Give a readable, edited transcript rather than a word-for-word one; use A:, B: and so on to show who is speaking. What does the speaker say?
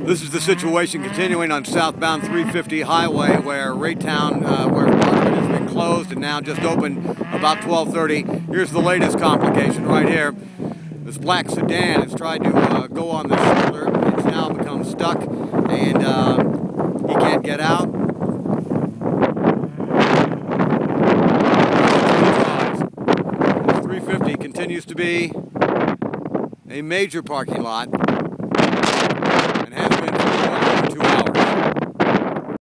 A: This is the situation continuing on southbound 350 highway where Raytown, where part of it has been closed and now just opened about 12:30. Here's the latest complication right here. This black sedan has tried to go on the shoulder. It's now become stuck and he can't get out. 350 continues to be a major parking lot and has been for more than 2 hours.